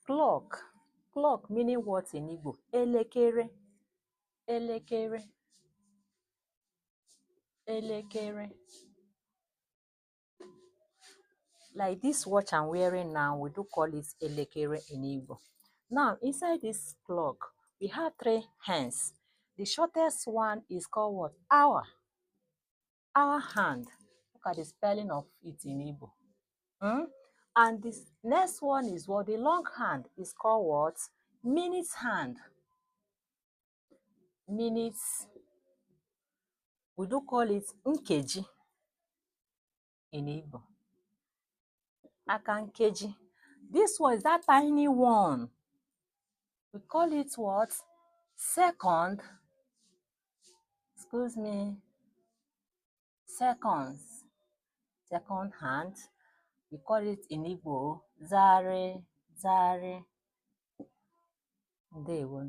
Clock. Clock meaning what in Igbo? Elekere. Elekere. Elekere. Like this watch I'm wearing now, we do call it elekere in Igbo. Now, inside this clock, we have 3 hands. The shortest one is called what? Hour. Hour hand. Look at the spelling of it in Igbo. And this next one is what? The long hand is called what? Minutes hand. Minutes. We do call it nkeji in Igbo. Aka nkeji. This one is that tiny one. We call it what? Second. Excuse me. Seconds. Second hand. We call it in Igbo zare, zare. Ndewo.